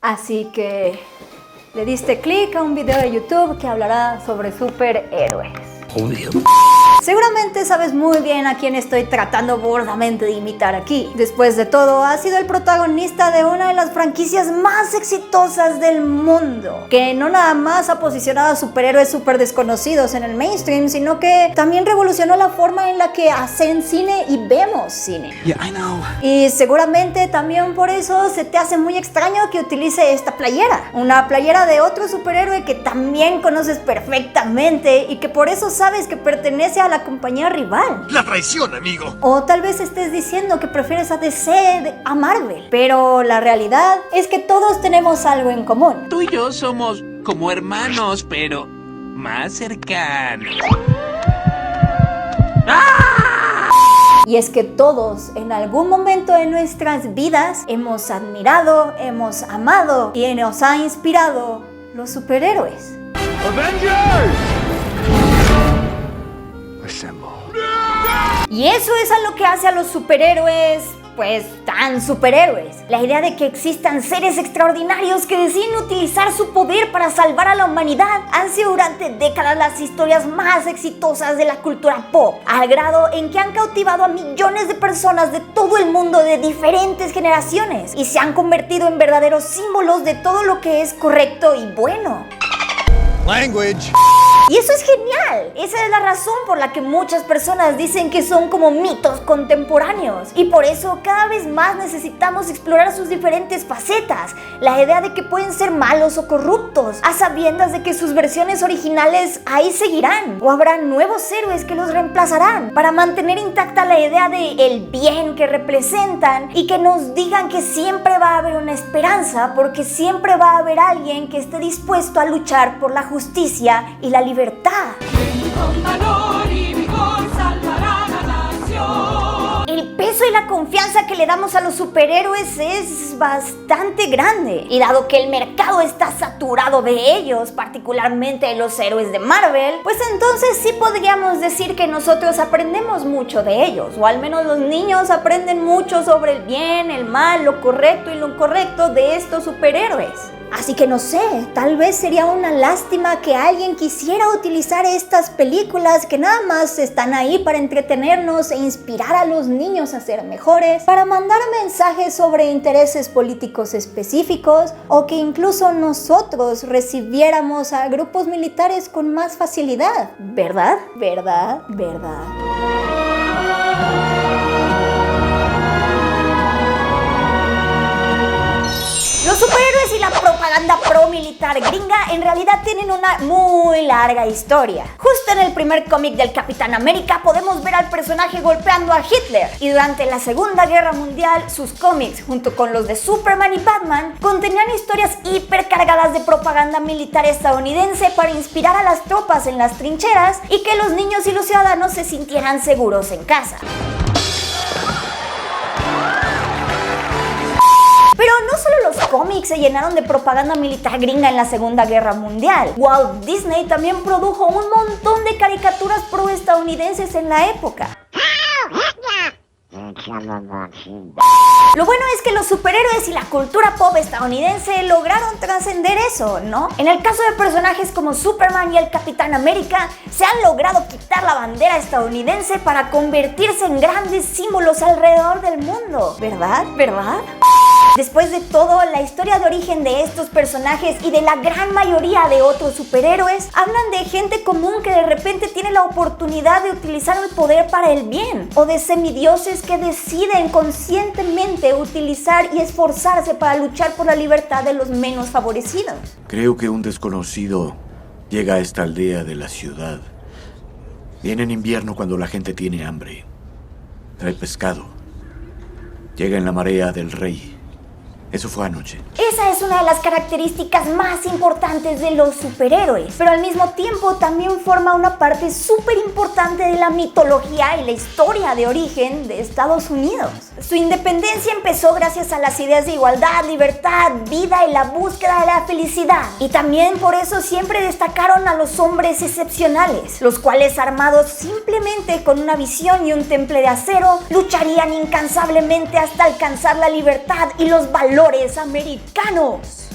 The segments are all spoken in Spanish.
Así que le diste clic a un video de YouTube que hablará sobre superhéroes. Obvio. Seguramente sabes muy bien a quién estoy tratando burdamente de imitar aquí. Después de todo, ha sido el protagonista de una de las franquicias más exitosas del mundo, que no nada más ha posicionado a superhéroes súper desconocidos en el mainstream, sino que también revolucionó la forma en la que hacen cine y vemos cine. Yeah, I know. Y seguramente también por eso se te hace muy extraño que utilice esta playera. Una playera de otro superhéroe que también conoces perfectamente y que por eso sabes que pertenece a la compañía rival. La traición, amigo. O tal vez estés diciendo que prefieres a DC a Marvel. Pero la realidad es que todos tenemos algo en común. Tú y yo somos como hermanos, pero más cercanos. Y es que todos en algún momento de nuestras vidas hemos admirado, hemos amado y nos ha inspirado los superhéroes. ¡Avengers! Y eso es a lo que hace a los superhéroes, pues, tan superhéroes. La idea de que existan seres extraordinarios que deciden utilizar su poder para salvar a la humanidad han sido durante décadas las historias más exitosas de la cultura pop, al grado en que han cautivado a millones de personas de todo el mundo de diferentes generaciones y se han convertido en verdaderos símbolos de todo lo que es correcto y bueno. Language. Y eso es genial. Esa es la razón por la que muchas personas dicen que son como mitos contemporáneos. Y por eso cada vez más necesitamos explorar sus diferentes facetas. La idea de que pueden ser malos o corruptos, a sabiendas de que sus versiones originales ahí seguirán. O habrá nuevos héroes que los reemplazarán, para mantener intacta la idea de el bien que representan y que nos digan que siempre va a haber una esperanza, porque siempre va a haber alguien que esté dispuesto a luchar por la justicia y la libertad. Con valor y vigor salvarán a la nación. El peso y la confianza que le damos a los superhéroes es bastante grande. Y dado que el mercado está saturado de ellos, particularmente de los héroes de Marvel, pues entonces sí podríamos decir que nosotros aprendemos mucho de ellos. O al menos los niños aprenden mucho sobre el bien, el mal, lo correcto y lo incorrecto de estos superhéroes. Así que no sé, tal vez sería una lástima que alguien quisiera utilizar estas películas que nada más están ahí para entretenernos e inspirar a los niños a ser mejores, para mandar mensajes sobre intereses políticos específicos, o que incluso nosotros recibiéramos a grupos militares con más facilidad. ¿Verdad? ¿Verdad? ¿Verdad? Los superhéroes y la propaganda pro-militar gringa en realidad tienen una muy larga historia. Justo en el primer cómic del Capitán América podemos ver al personaje golpeando a Hitler, y durante la Segunda Guerra Mundial sus cómics, junto con los de Superman y Batman, contenían historias hipercargadas de propaganda militar estadounidense para inspirar a las tropas en las trincheras y que los niños y los ciudadanos se sintieran seguros en casa. Pero no solo los cómics se llenaron de propaganda militar gringa en la Segunda Guerra Mundial. Walt Disney también produjo un montón de caricaturas pro-estadounidenses en la época. Lo bueno es que los superhéroes y la cultura pop estadounidense lograron trascender eso, ¿no? En el caso de personajes como Superman y el Capitán América, se han logrado quitar la bandera estadounidense para convertirse en grandes símbolos alrededor del mundo. ¿Verdad? ¿Verdad? Después de todo, la historia de origen de estos personajes y de la gran mayoría de otros superhéroes hablan de gente común que de repente tiene la oportunidad de utilizar el poder para el bien, o de semidioses que deciden conscientemente utilizar y esforzarse para luchar por la libertad de los menos favorecidos. Creo que un desconocido llega a esta aldea de la ciudad. Viene en invierno cuando la gente tiene hambre. Trae pescado. Llega en la marea del rey. Eso fue anoche. Esa es una de las características más importantes de los superhéroes, pero al mismo tiempo también forma una parte súper importante de la mitología y la historia de origen de Estados Unidos. Su independencia empezó gracias a las ideas de igualdad, libertad, vida y la búsqueda de la felicidad. Y también por eso siempre destacaron a los hombres excepcionales, los cuales, armados simplemente con una visión y un temple de acero, lucharían incansablemente hasta alcanzar la libertad y los valores americanos.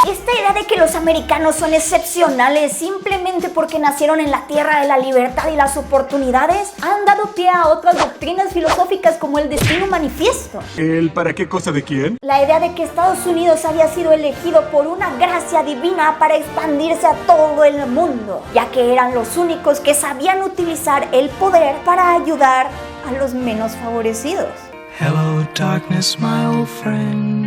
Esta idea de que los americanos son excepcionales simplemente porque nacieron en la tierra de la libertad y las oportunidades han dado pie a otras doctrinas filosóficas como el destino manifiesto. ¿El para qué cosa de quién? La idea de que Estados Unidos había sido elegido por una gracia divina para expandirse a todo el mundo, ya que eran los únicos que sabían utilizar el poder para ayudar a los menos favorecidos. Hello, darkness, my old friend.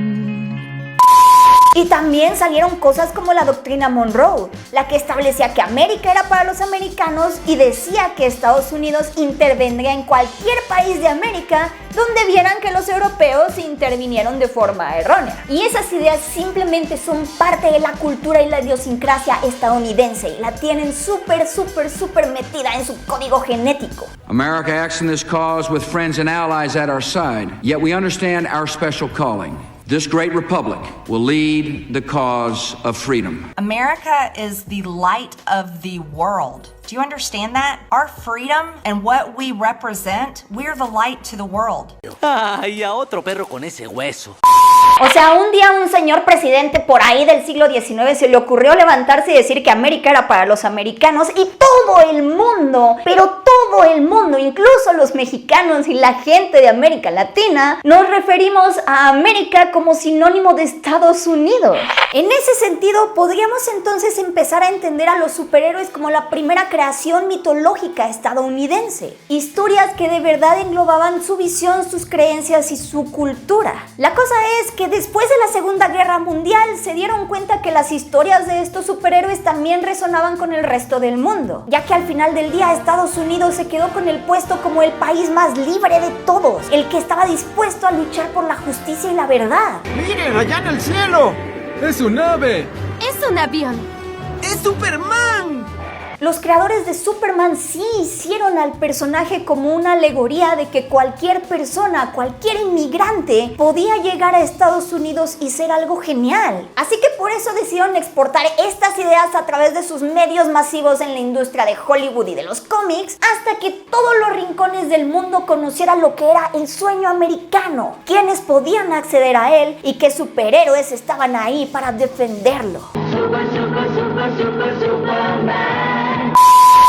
Y también salieron cosas como la doctrina Monroe, la que establecía que América era para los americanos y decía que Estados Unidos intervendría en cualquier país de América donde vieran que los europeos intervinieron de forma errónea. Y esas ideas simplemente son parte de la cultura y la idiosincrasia estadounidense y la tienen súper metida en su código genético. America acts in this cause with friends and allies at our side, yet we understand our special calling. This great republic will lead the cause of freedom. America is the light of the world. Do you understand that? Our freedom and what we represent, we're the light to the world. Ay, a otro perro con ese hueso. O sea, un día un señor presidente por ahí del siglo XIX se le ocurrió levantarse y decir que América era para los americanos y todo el mundo, pero todo el mundo, incluso los mexicanos y la gente de América Latina, nos referimos a América como sinónimo de Estados Unidos. En ese sentido, podríamos entonces empezar a entender a los superhéroes como la primera creación mitológica estadounidense. Historias que de verdad englobaban su visión, sus creencias y su cultura. La cosa es que después de la Segunda Guerra Mundial se dieron cuenta que las historias de estos superhéroes también resonaban con el resto del mundo, ya que al final del día Estados Unidos se quedó con el puesto como el país más libre de todos, el que estaba dispuesto a luchar por la justicia y la verdad. ¡Miren, allá en el cielo! ¡Es un ave! Es un avión. ¡Es Superman! Los creadores de Superman sí hicieron al personaje como una alegoría de que cualquier persona, cualquier inmigrante podía llegar a Estados Unidos y ser algo genial. Así que por eso decidieron exportar estas ideas a través de sus medios masivos en la industria de Hollywood y de los cómics, hasta que todos los rincones del mundo conocieran lo que era el sueño americano, quienes podían acceder a él y que superhéroes estaban ahí para defenderlo.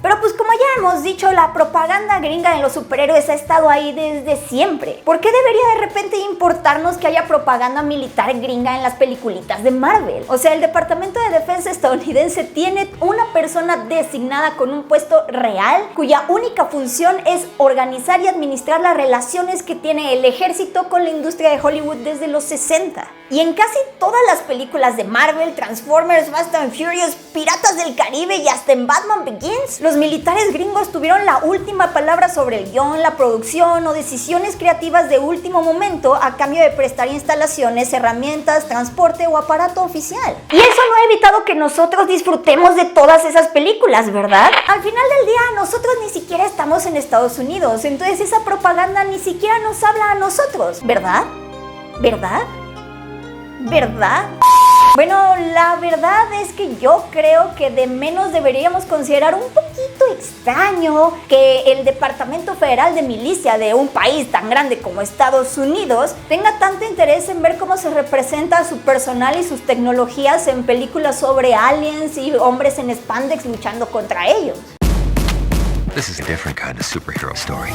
Pero pues como ya hemos dicho, la propaganda gringa de los superhéroes ha estado ahí desde siempre. ¿Por qué debería de repente importarnos que haya propaganda militar gringa en las peliculitas de Marvel? O sea, el Departamento de Defensa estadounidense tiene una persona designada con un puesto real, cuya única función es organizar y administrar las relaciones que tiene el ejército con la industria de Hollywood desde los 60. Y en casi todas las películas de Marvel, Transformers, Fast and Furious, Piratas del Caribe y hasta en Batman Begins, los militares gringos tuvieron la última palabra sobre el guión, la producción o decisiones creativas de último momento a cambio de prestar instalaciones, herramientas, transporte o aparato oficial. Y eso no ha evitado que nosotros disfrutemos de todas esas películas, ¿verdad? Al final del día, nosotros ni siquiera estamos en Estados Unidos, entonces esa propaganda ni siquiera nos habla a nosotros, ¿verdad? ¿Verdad? ¿Verdad? Bueno, la verdad es que yo creo que de menos deberíamos considerar un poquito extraño que el Departamento Federal de Milicia de un país tan grande como Estados Unidos tenga tanto interés en ver cómo se representa a su personal y sus tecnologías en películas sobre aliens y hombres en spandex luchando contra ellos. This is a different kind of superhero story.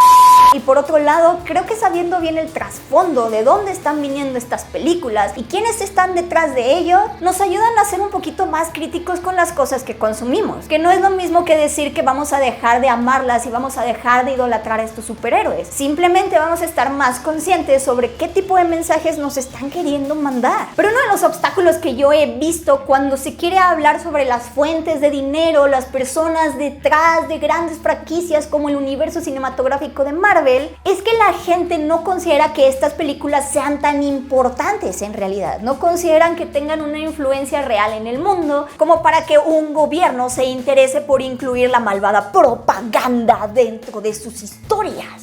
Y por otro lado, creo que sabiendo bien el trasfondo de dónde están viniendo estas películas y quiénes están detrás de ello, nos ayudan a ser un poquito más críticos con las cosas que consumimos. Que no es lo mismo que decir que vamos a dejar de amarlas y vamos a dejar de idolatrar a estos superhéroes. Simplemente vamos a estar más conscientes sobre qué tipo de mensajes nos están queriendo mandar. Pero uno de los obstáculos que yo he visto cuando se quiere hablar sobre las fuentes de dinero, las personas detrás de grandes franquicias como el universo cinematográfico de Marvel, es que la gente no considera que estas películas sean tan importantes en realidad. No consideran que tengan una influencia real en el mundo como para que un gobierno se interese por incluir la malvada propaganda dentro de sus historias.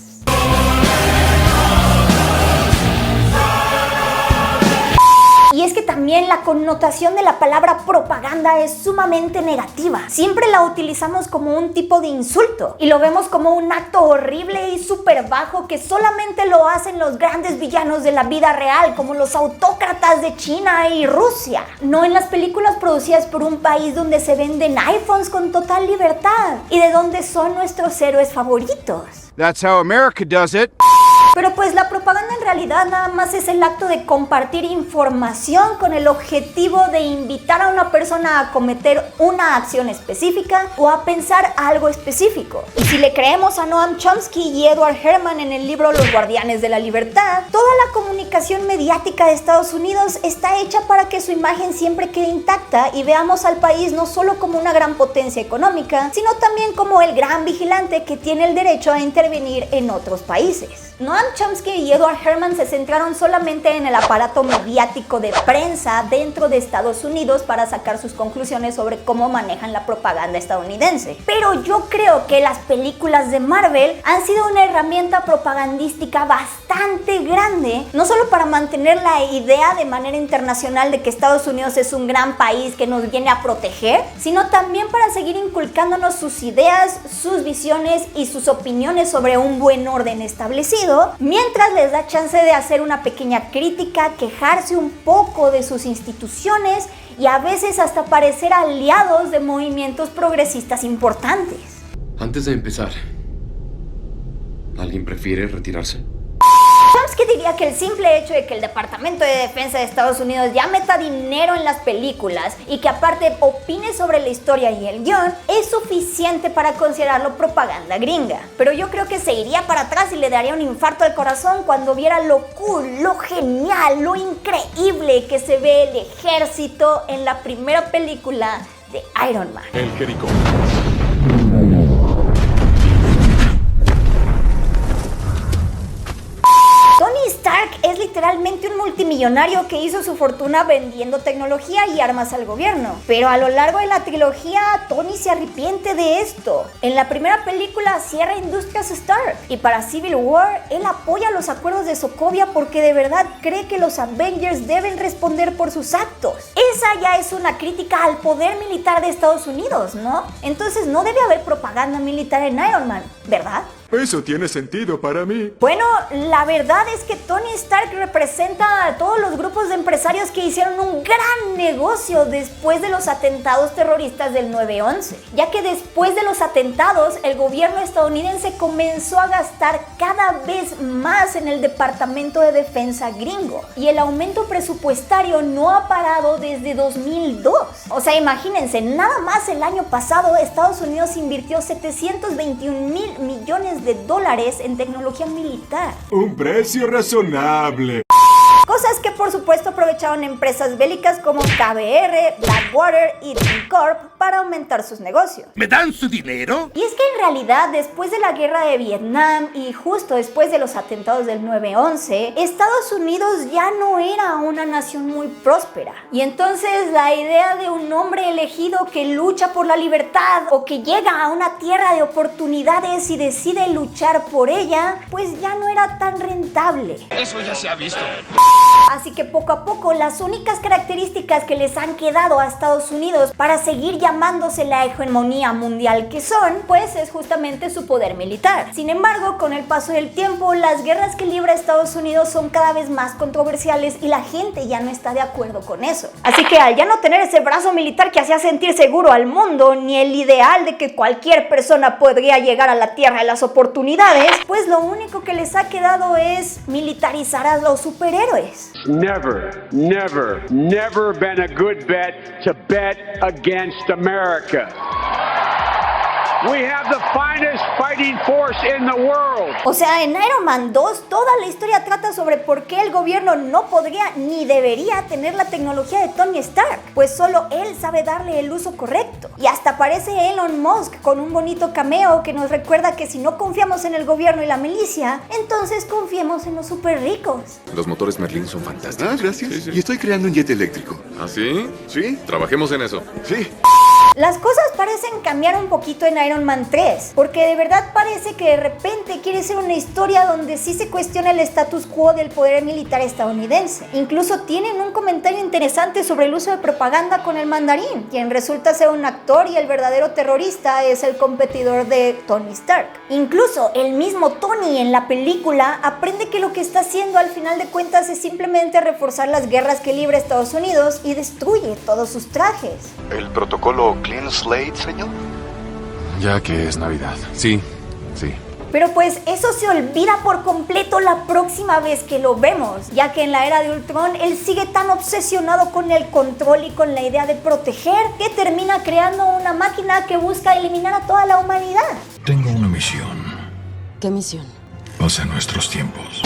Y es que también también la connotación de la palabra propaganda es sumamente negativa. Siempre la utilizamos como un tipo de insulto y lo vemos como un acto horrible y súper bajo que solamente lo hacen los grandes villanos de la vida real, como los autócratas de China y Rusia. No en las películas producidas por un país donde se venden iPhones con total libertad y de donde son nuestros héroes favoritos. That's how America does it. Pero pues la propaganda en realidad nada más es el acto de compartir información con el objetivo de invitar a una persona a cometer una acción específica o a pensar algo específico. Y si le creemos a Noam Chomsky y Edward Herman en el libro Los Guardianes de la Libertad, toda la comunicación mediática de Estados Unidos está hecha para que su imagen siempre quede intacta y veamos al país no solo como una gran potencia económica, sino también como el gran vigilante que tiene el derecho a intervenir en otros países. Noam Chomsky y Edward Herman se centraron solamente en el aparato mediático de prensa dentro de Estados Unidos para sacar sus conclusiones sobre cómo manejan la propaganda estadounidense. Pero yo creo que las películas de Marvel han sido una herramienta propagandística bastante grande, no solo para mantener la idea de manera internacional de que Estados Unidos es un gran país que nos viene a proteger, sino también para seguir inculcándonos sus ideas, sus visiones y sus opiniones sobre un buen orden establecido, mientras les da chance de hacer una pequeña crítica, quejarse un poco de sus instituciones y a veces hasta parecer aliados de movimientos progresistas importantes. Antes de empezar, ¿alguien prefiere retirarse? Chomsky diría que el simple hecho de que el Departamento de Defensa de Estados Unidos ya meta dinero en las películas y que aparte opine sobre la historia y el guión es suficiente para considerarlo propaganda gringa. Pero yo creo que se iría para atrás y le daría un infarto al corazón cuando viera lo cool, lo genial, lo increíble que se ve el ejército en la primera película de Iron Man. El Jericó. Tony Stark es literalmente un multimillonario que hizo su fortuna vendiendo tecnología y armas al gobierno. Pero a lo largo de la trilogía, Tony se arrepiente de esto. En la primera película cierra Industrias Stark y para Civil War, él apoya los acuerdos de Sokovia porque de verdad cree que los Avengers deben responder por sus actos. Esa ya es una crítica al poder militar de Estados Unidos, ¿no? Entonces no debe haber propaganda militar en Iron Man, ¿verdad? Eso tiene sentido para mí. Bueno, la verdad es que Tony Stark representa a todos los grupos de empresarios que hicieron un gran negocio después de los atentados terroristas del 9/11, ya que después de los atentados el gobierno estadounidense comenzó a gastar cada vez más en el Departamento de Defensa gringo y el aumento presupuestario no ha parado desde 2002. O sea, imagínense, nada más el año pasado Estados Unidos invirtió 721,000 millones de dólares en tecnología militar. Un precio razonable. Cosas que por supuesto aprovecharon empresas bélicas como KBR, Blackwater y Team Corp para aumentar sus negocios. ¿Me dan su dinero? Y es que en realidad después de la guerra de Vietnam y justo después de los atentados del 9/11, Estados Unidos ya no era una nación muy próspera. Y entonces la idea de un hombre elegido que lucha por la libertad o que llega a una tierra de oportunidades y decide luchar por ella, pues ya no era tan rentable. Eso ya se ha visto. Así que poco a poco las únicas características que les han quedado a Estados Unidos para seguir llamándose la hegemonía mundial que son, pues es justamente su poder militar. Sin embargo, con el paso del tiempo, las guerras que libra Estados Unidos son cada vez más controversiales y la gente ya no está de acuerdo con eso. Así que al ya no tener ese brazo militar que hacía sentir seguro al mundo, ni el ideal de que cualquier persona podría llegar a la tierra de las oportunidades, pues lo único que les ha quedado es militarizar a los superhéroes. Never, never, never been a good bet to bet against America. We have the finest fighting force in the world. O sea, en Iron Man 2 toda la historia trata sobre por qué el gobierno no podría ni debería tener la tecnología de Tony Stark, pues solo él sabe darle el uso correcto. Y hasta aparece Elon Musk con un bonito cameo que nos recuerda que si no confiamos en el gobierno y la milicia, entonces confiemos en los super ricos. Los motores Merlin son fantásticos. Ah, gracias. Sí, sí. Y estoy creando un jet eléctrico. ¿Ah, sí? Sí. Trabajemos en eso. Sí. Las cosas parecen cambiar un poquito en Iron Man 3, porque de verdad parece que de repente quiere ser una historia donde sí se cuestiona el status quo del poder militar estadounidense. Incluso tienen un comentario interesante sobre el uso de propaganda con el mandarín, quien resulta ser un actor y el verdadero terrorista es el competidor de Tony Stark. Incluso el mismo Tony en la película aprende que lo que está haciendo al final de cuentas es simplemente reforzar las guerras que libra Estados Unidos y destruye todos sus trajes. ¿El protocolo Clean Slate, señor? Ya que es Navidad. Sí. Pero pues eso se olvida por completo la próxima vez que lo vemos, ya que en la era de Ultron él sigue tan obsesionado con el control y con la idea de proteger que termina creando una máquina que busca eliminar a toda la humanidad. Tengo una misión. ¿Qué misión? Pasa nuestros tiempos.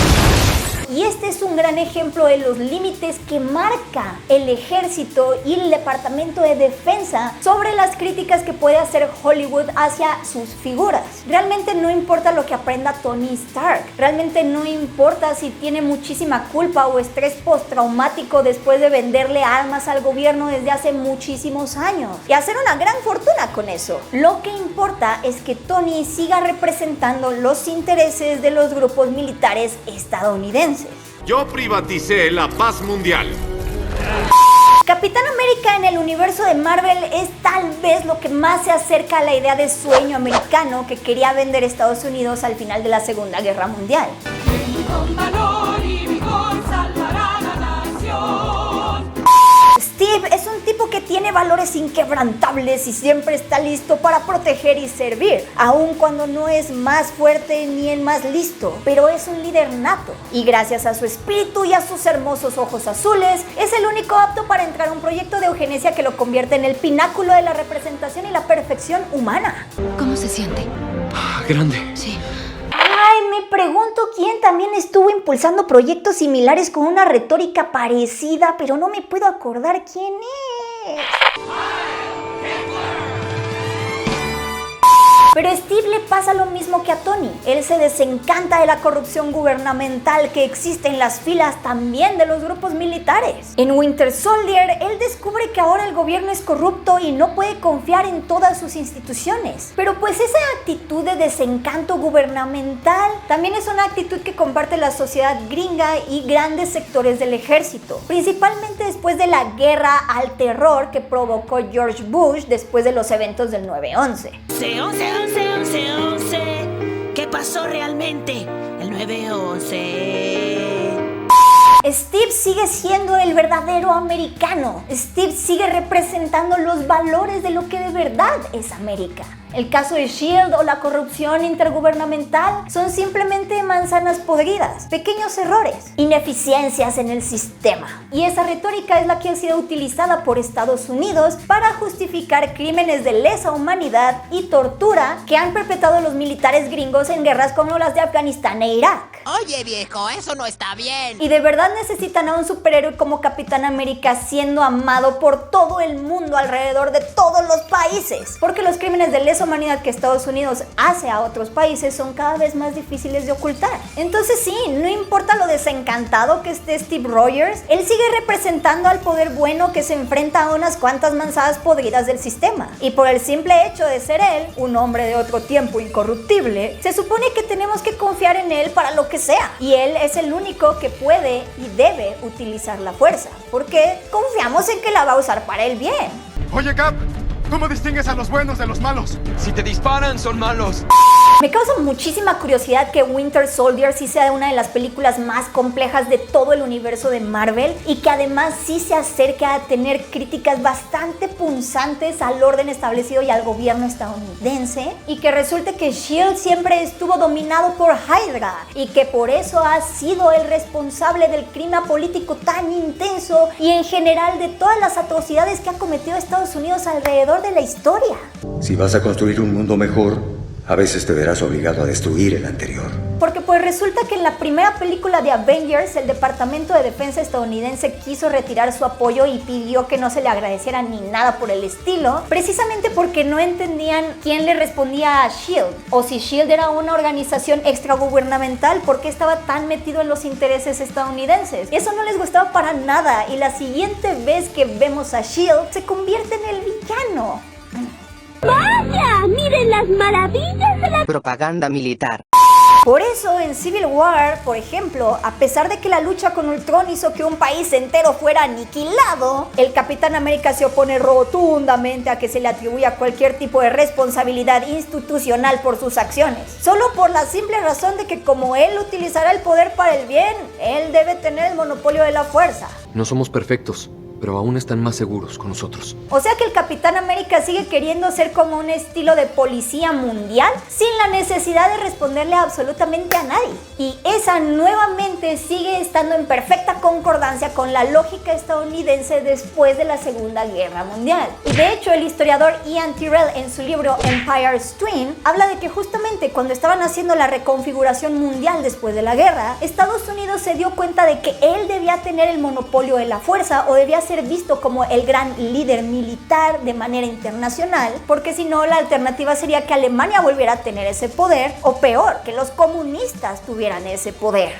Y este es un gran ejemplo de los límites que marca el ejército y el departamento de defensa sobre las críticas que puede hacer Hollywood hacia sus figuras. Realmente no importa lo que aprenda Tony Stark, realmente no importa si tiene muchísima culpa o estrés postraumático después de venderle armas al gobierno desde hace muchísimos años y hacer una gran fortuna con eso. Lo que importa es que Tony siga representando los intereses de los grupos militares estadounidenses. Yo privaticé la paz mundial. Capitán América en el universo de Marvel es tal vez lo que más se acerca a la idea de sueño americano que quería vender Estados Unidos al final de la Segunda Guerra Mundial. Con valor y vigor salvará la nación. Steve es un tipo que tiene valores inquebrantables y siempre está listo para proteger y servir, aun cuando no es más fuerte ni el más listo, pero es un líder nato y gracias a su espíritu y a sus hermosos ojos azules es el único apto para entrar a un proyecto de eugenesia que lo convierte en el pináculo de la representación y la perfección humana. ¿Cómo se siente? Grande. Sí. Ay, me pregunto quién también estuvo impulsando proyectos similares con una retórica parecida, pero no me puedo acordar quién es. Pero a Steve le pasa lo mismo que a Tony. Él se desencanta de la corrupción gubernamental que existe en las filas también de los grupos militares. En Winter Soldier, él descubre que ahora el gobierno es corrupto y no puede confiar en todas sus instituciones. Pero pues esa actitud de desencanto gubernamental también es una actitud que comparte la sociedad gringa y grandes sectores del ejército, principalmente después de la guerra al terror que provocó George Bush después de los eventos del 9/11. 11. ¿Qué pasó realmente? El 9/11. Steve sigue siendo el verdadero americano. Steve sigue representando los valores de lo que de verdad es América. El caso de S.H.I.E.L.D. o la corrupción intergubernamental son simplemente manzanas podridas, pequeños errores, ineficiencias en el sistema. Y esa retórica es la que ha sido utilizada por Estados Unidos para justificar crímenes de lesa humanidad y tortura que han perpetrado los militares gringos en guerras como las de Afganistán e Irak. Oye viejo, eso no está bien. Y de verdad necesitan a un superhéroe como Capitán América siendo amado por todo el mundo alrededor de todos los países, porque los crímenes de lesa humanidad que Estados Unidos hace a otros países son cada vez más difíciles de ocultar. Entonces sí, no importa lo desencantado que esté Steve Rogers, él sigue representando al poder bueno que se enfrenta a unas cuantas manzanas podridas del sistema. Y por el simple hecho de ser él, un hombre de otro tiempo incorruptible, se supone que tenemos que confiar en él para lo que sea. Y él es el único que puede y debe utilizar la fuerza, porque confiamos en que la va a usar para el bien. Oye, Cap, ¿cómo distingues a los buenos de los malos? Si te disparan, son malos. Me causa muchísima curiosidad que Winter Soldier sí sea una de las películas más complejas de todo el universo de Marvel y que además sí se acerque a tener críticas bastante punzantes al orden establecido y al gobierno estadounidense, y que resulte que S.H.I.E.L.D. siempre estuvo dominado por Hydra y que por eso ha sido el responsable del crimen político tan intenso y en general de todas las atrocidades que ha cometido Estados Unidos alrededor de la historia. Si vas a construir un mundo mejor, a veces te verás obligado a destruir el anterior. Porque pues resulta que en la primera película de Avengers, el Departamento de Defensa estadounidense quiso retirar su apoyo y pidió que no se le agradeciera ni nada por el estilo, precisamente porque no entendían quién le respondía a S.H.I.E.L.D. o si S.H.I.E.L.D. era una organización extragubernamental, ¿por qué estaba tan metido en los intereses estadounidenses? Y eso no les gustaba para nada, y la siguiente vez que vemos a S.H.I.E.L.D. se convierte en el villano. ¡Vaya! ¡Miren las maravillas de la propaganda militar! Por eso en Civil War, por ejemplo, a pesar de que la lucha con Ultron hizo que un país entero fuera aniquilado, el Capitán América se opone rotundamente a que se le atribuya cualquier tipo de responsabilidad institucional por sus acciones, solo por la simple razón de que como él utilizará el poder para el bien, él debe tener el monopolio de la fuerza. No somos perfectos, pero aún están más seguros con nosotros. O sea que el Capitán América sigue queriendo ser como un estilo de policía mundial sin la necesidad de responderle absolutamente a nadie. Y esa nuevamente sigue estando en perfecta concordancia con la lógica estadounidense después de la Segunda Guerra Mundial. Y de hecho el historiador Ian Tyrrell en su libro Empire's Twin habla de que justamente cuando estaban haciendo la reconfiguración mundial después de la guerra, Estados Unidos se dio cuenta de que él debía tener el monopolio de la fuerza o debía ser visto como el gran líder militar de manera internacional, porque si no la alternativa sería que Alemania volviera a tener ese poder, o peor, que los comunistas tuvieran ese poder.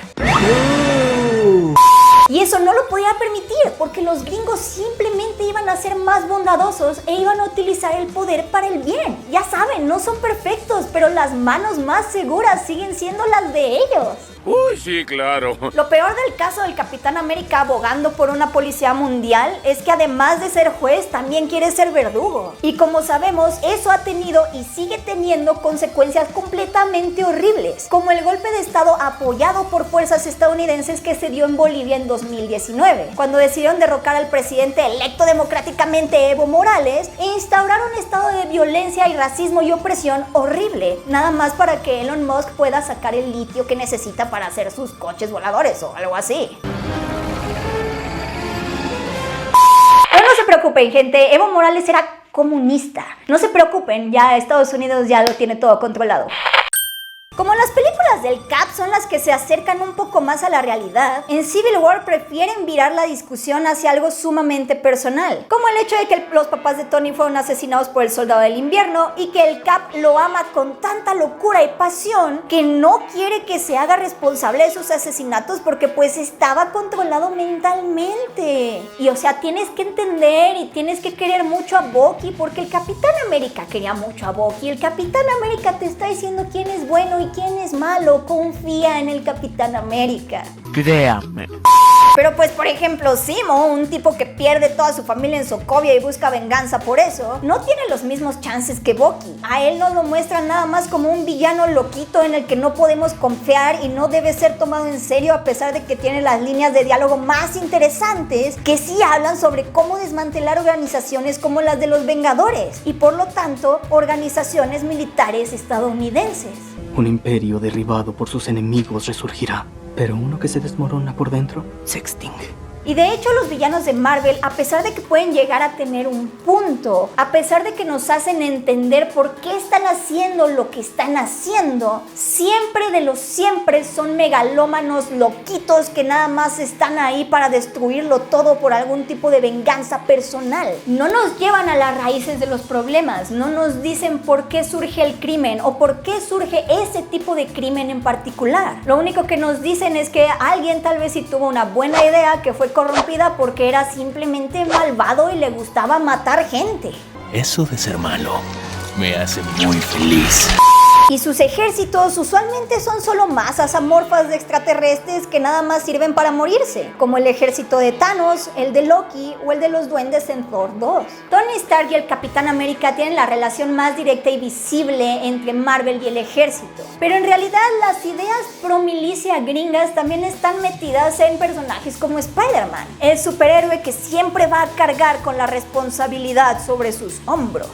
Y eso no lo podía permitir, porque los gringos simplemente iban a ser más bondadosos e iban a utilizar el poder para el bien. Ya saben, no son perfectos, pero las manos más seguras siguen siendo las de ellos. Uy, sí, claro. Lo peor del caso del Capitán América abogando por una policía mundial es que además de ser juez, también quiere ser verdugo. Y como sabemos, eso ha tenido y sigue teniendo consecuencias completamente horribles, como el golpe de estado apoyado por fuerzas estadounidenses que se dio en Bolivia en 2019, cuando decidieron derrocar al presidente electo democráticamente Evo Morales e instaurar un estado de violencia y racismo y opresión horrible, nada más para que Elon Musk pueda sacar el litio que necesita para hacer sus coches voladores o algo así. Pero no se preocupen, gente, Evo Morales era comunista. No se preocupen, ya Estados Unidos ya lo tiene todo controlado. Como las películas del Cap son las que se acercan un poco más a la realidad, en Civil War prefieren virar la discusión hacia algo sumamente personal, como el hecho de que los papás de Tony fueron asesinados por el Soldado del Invierno y que el Cap lo ama con tanta locura y pasión que no quiere que se haga responsable de sus asesinatos porque pues estaba controlado mentalmente. Y o sea, tienes que entender y tienes que querer mucho a Bucky porque el Capitán América quería mucho a Bucky. El Capitán América te está diciendo quién es bueno y quién es malo. Confía en el Capitán América. Créame. Pero pues por ejemplo Zemo, un tipo que pierde toda su familia en Sokovia y busca venganza por eso, no tiene los mismos chances que Bucky. A él nos lo muestran nada más como un villano loquito en el que no podemos confiar y no debe ser tomado en serio, a pesar de que tiene las líneas de diálogo más interesantes que sí hablan sobre cómo desmantelar organizaciones como las de los Vengadores y por lo tanto organizaciones militares estadounidenses. Un imperio derribado por sus enemigos resurgirá, pero uno que se desmorona por dentro se extingue. Y de hecho los villanos de Marvel, a pesar de que pueden llegar a tener un punto, a pesar de que nos hacen entender por qué están haciendo lo que están haciendo, siempre de los siempre son megalómanos loquitos que nada más están ahí para destruirlo todo por algún tipo de venganza personal. No nos llevan a las raíces de los problemas, no nos dicen por qué surge el crimen o por qué surge ese tipo de crimen en particular. Lo único que nos dicen es que alguien tal vez sí tuvo una buena idea que fue corrompida porque era simplemente malvado y le gustaba matar gente. Eso de ser malo me hace muy feliz. Y sus ejércitos usualmente son solo masas amorfas de extraterrestres que nada más sirven para morirse, como el ejército de Thanos, el de Loki o el de los duendes en Thor 2. Tony Stark y el Capitán América tienen la relación más directa y visible entre Marvel y el ejército, pero en realidad las ideas pro milicia gringas también están metidas en personajes como Spider-Man, el superhéroe que siempre va a cargar con la responsabilidad sobre sus hombros.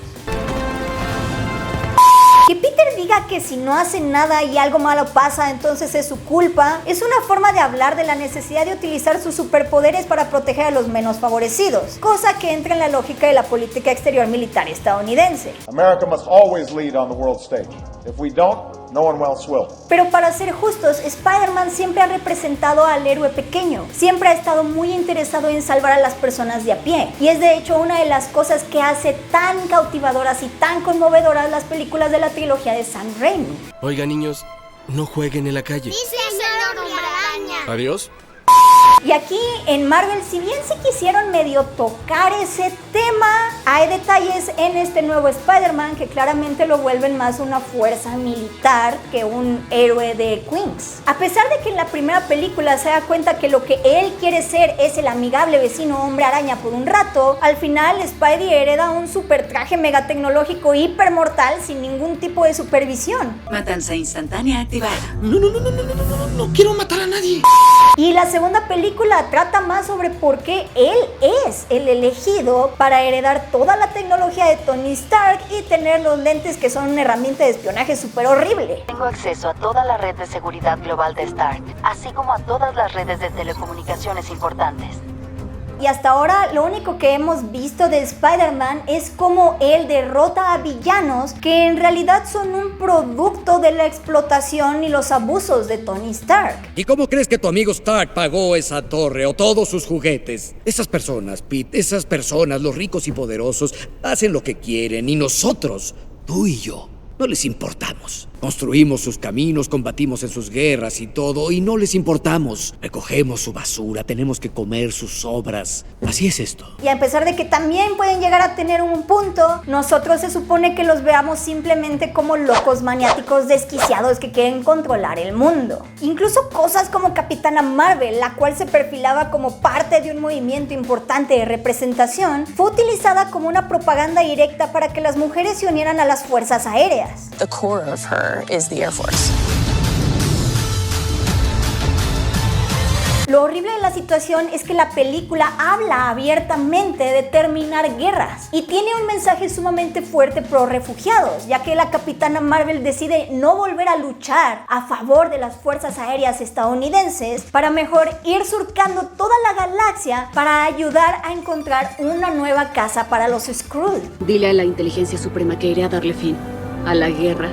Que Peter diga que si no hace nada y algo malo pasa, entonces es su culpa, es una forma de hablar de la necesidad de utilizar sus superpoderes para proteger a los menos favorecidos, cosa que entra en la lógica de la política exterior militar estadounidense. America must always lead on the world stage. If we don't, no one else will. Pero para ser justos, Spider-Man siempre ha representado al héroe pequeño, siempre ha estado muy interesado en salvar a las personas de a pie, y es de hecho una de las cosas que hace tan cautivadoras y tan conmovedoras las películas de la trilogía de Sam Raimi. Oiga, niños, no jueguen en la calle. Sí, señor Hombre Araña. Adiós. Y aquí en Marvel, si bien sí quisieron medio tocar ese tema, hay detalles en este nuevo Spider-Man que claramente lo vuelven más una fuerza militar que un héroe de Queens. A pesar de que en la primera película se da cuenta que lo que él quiere ser es el amigable vecino hombre araña por un rato, al final Spidey hereda un super traje mega tecnológico hipermortal sin ningún tipo de supervisión. Matanza instantánea activada. No quiero matar a nadie. Y la segunda película trata más sobre por qué él es el elegido para heredar toda la tecnología de Tony Stark y tener los lentes que son una herramienta de espionaje súper horrible. Tengo acceso a toda la red de seguridad global de Stark, así como a todas las redes de telecomunicaciones importantes. Y hasta ahora lo único que hemos visto de Spider-Man es cómo él derrota a villanos que en realidad son un producto de la explotación y los abusos de Tony Stark. ¿Y cómo crees que tu amigo Stark pagó esa torre o todos sus juguetes? Esas personas, Pete, esas personas, los ricos y poderosos, hacen lo que quieren y nosotros, tú y yo, no les importamos. Construimos sus caminos, combatimos en sus guerras y todo, y no les importamos. Recogemos su basura, tenemos que comer sus obras. Así es esto. Y a pesar de que también pueden llegar a tener un punto, nosotros se supone que los veamos simplemente como locos maniáticos desquiciados que quieren controlar el mundo. Incluso cosas como Capitana Marvel, la cual se perfilaba como parte de un movimiento importante de representación, fue utilizada como una propaganda directa para que las mujeres se unieran a las fuerzas aéreas. The core of her is the Air Force. Lo horrible de la situación es que la película habla abiertamente de terminar guerras y tiene un mensaje sumamente fuerte pro refugiados, ya que la Capitana Marvel decide no volver a luchar a favor de las fuerzas aéreas estadounidenses para mejor ir surcando toda la galaxia para ayudar a encontrar una nueva casa para los Skrull. Dile a la inteligencia suprema que iré a darle fin a la guerra,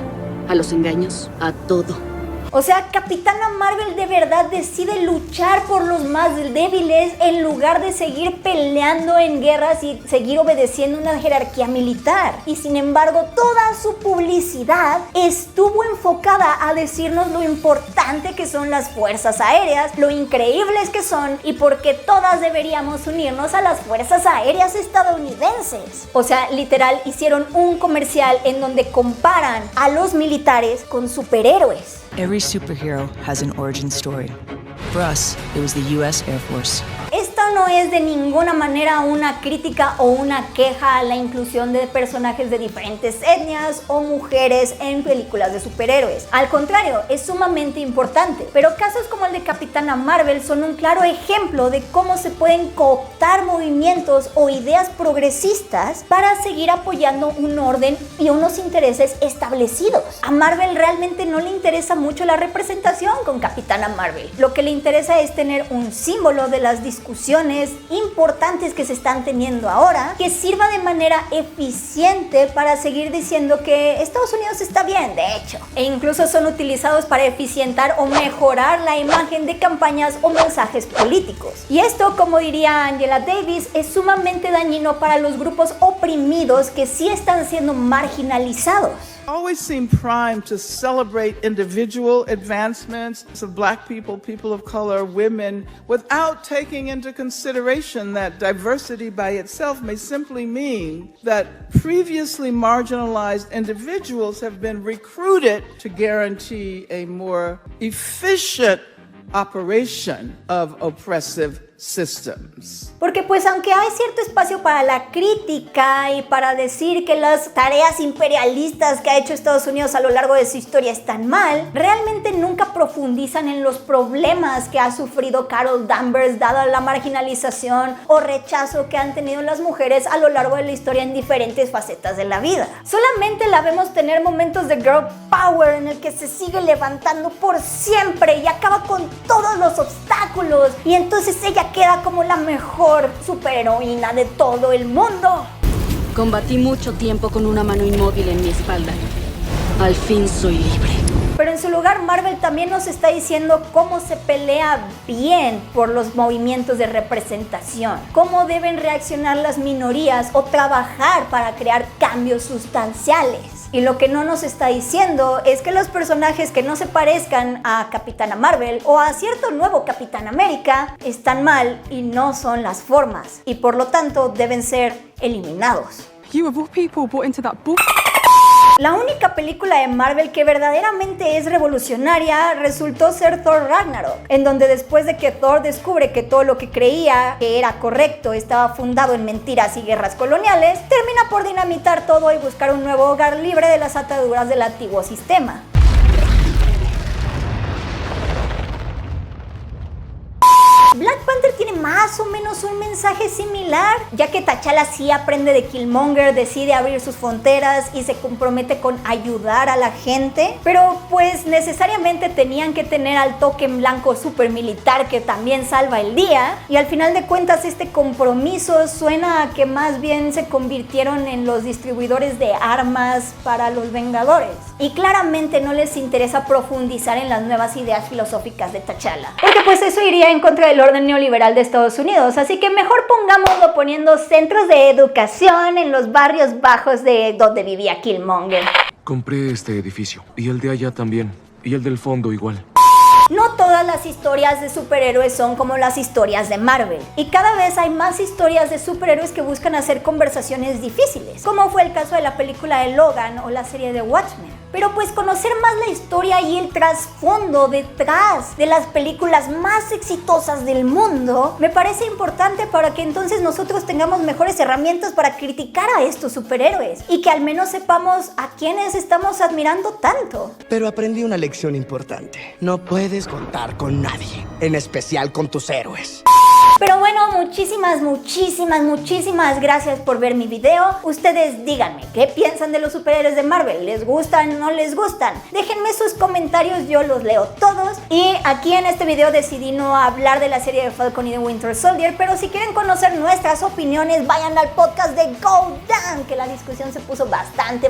a los engaños, a todo. O sea, Capitana Marvel de verdad decide luchar por los más débiles en lugar de seguir peleando en guerras y seguir obedeciendo una jerarquía militar. Y sin embargo, toda su publicidad estuvo enfocada a decirnos lo importante que son las fuerzas aéreas, lo increíbles que son y por qué todas deberíamos unirnos a las fuerzas aéreas estadounidenses. O sea, literal, hicieron un comercial en donde comparan a los militares con superhéroes. Every superhero has an origin story. For us, it was the U.S. Air Force. Esto no es de ninguna manera una crítica o una queja a la inclusión de personajes de diferentes etnias o mujeres en películas de superhéroes. Al contrario, es sumamente importante. Pero casos como el de Capitana Marvel son un claro ejemplo de cómo se pueden cooptar movimientos o ideas progresistas para seguir apoyando un orden y unos intereses establecidos. A Marvel realmente no le interesa mucho la representación con Capitana Marvel. Lo que le interesa es tener un símbolo de las discusiones importantes que se están teniendo ahora, que sirva de manera eficiente para seguir diciendo que Estados Unidos está bien, de hecho, e incluso son utilizados para eficientar o mejorar la imagen de campañas o mensajes políticos. Y esto, como diría Angela Davis, es sumamente dañino para los grupos oprimidos que sí están siendo marginalizados. Always seem primed to celebrate individual advancements of black people, people of color, women, without taking into consideration that diversity by itself may simply mean that previously marginalized individuals have been recruited to guarantee a more efficient operation of oppressive systems. Porque pues aunque hay cierto espacio para la crítica y para decir que las tareas imperialistas que ha hecho Estados Unidos a lo largo de su historia están mal, realmente nunca profundizan en los problemas que ha sufrido Carol Danvers dada la marginalización o rechazo que han tenido las mujeres a lo largo de la historia en diferentes facetas de la vida. Solamente la vemos tener momentos de girl power en el que se sigue levantando por siempre y acaba con todos los obstáculos y entonces ella queda como la mejor superheroína de todo el mundo. Combatí mucho tiempo con una mano inmóvil en mi espalda. Al fin soy libre. Pero en su lugar, Marvel también nos está diciendo cómo se pelea bien por los movimientos de representación, cómo deben reaccionar las minorías o trabajar para crear cambios sustanciales. Y lo que no nos está diciendo es que los personajes que no se parezcan a Capitana Marvel o a cierto nuevo Capitán América están mal y no son las formas, y por lo tanto deben ser eliminados. La única película de Marvel que verdaderamente es revolucionaria resultó ser Thor Ragnarok, en donde después de que Thor descubre que todo lo que creía que era correcto estaba fundado en mentiras y guerras coloniales, termina por dinamitar todo y buscar un nuevo hogar libre de las ataduras del antiguo sistema. Black Panther tiene más o menos un mensaje similar, ya que T'Challa sí aprende de Killmonger, decide abrir sus fronteras y se compromete con ayudar a la gente, pero pues necesariamente tenían que tener al token blanco super militar que también salva el día, y al final de cuentas este compromiso suena a que más bien se convirtieron en los distribuidores de armas para los Vengadores, y claramente no les interesa profundizar en las nuevas ideas filosóficas de T'Challa, porque pues eso iría en contra del orden neoliberal de Estados Unidos, así que mejor pongámoslo poniendo centros de educación en los barrios bajos de donde vivía Killmonger. Compré este edificio, y el de allá también, y el del fondo igual. No todas las historias de superhéroes son como las historias de Marvel, y cada vez hay más historias de superhéroes que buscan hacer conversaciones difíciles, como fue el caso de la película de Logan o la serie de Watchmen. Pero pues conocer más la historia y el trasfondo detrás de las películas más exitosas del mundo me parece importante para que entonces nosotros tengamos mejores herramientas para criticar a estos superhéroes y que al menos sepamos a quiénes estamos admirando tanto. Pero aprendí una lección importante. No puedes contar con nadie, en especial con tus héroes. Pero bueno, muchísimas gracias por ver mi video. Ustedes díganme, ¿qué piensan de los superhéroes de Marvel? ¿Les gustan o no les gustan? Déjenme sus comentarios, yo los leo todos. Y aquí en este video decidí no hablar de la serie de Falcon y de Winter Soldier, pero si quieren conocer nuestras opiniones, vayan al podcast de Go Down, que la discusión se puso bastante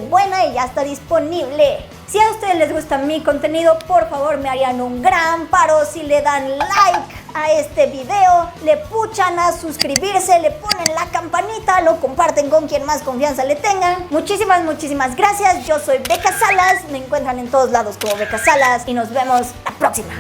buena y ya está disponible. Si a ustedes les gusta mi contenido, por favor me harían un gran paro si le dan like a este video, le puchan a suscribirse, le ponen la campanita, lo comparten con quien más confianza le tengan. Muchísimas gracias. Yo soy Becca Salas, me encuentran en todos lados como Becca Salas y nos vemos la próxima.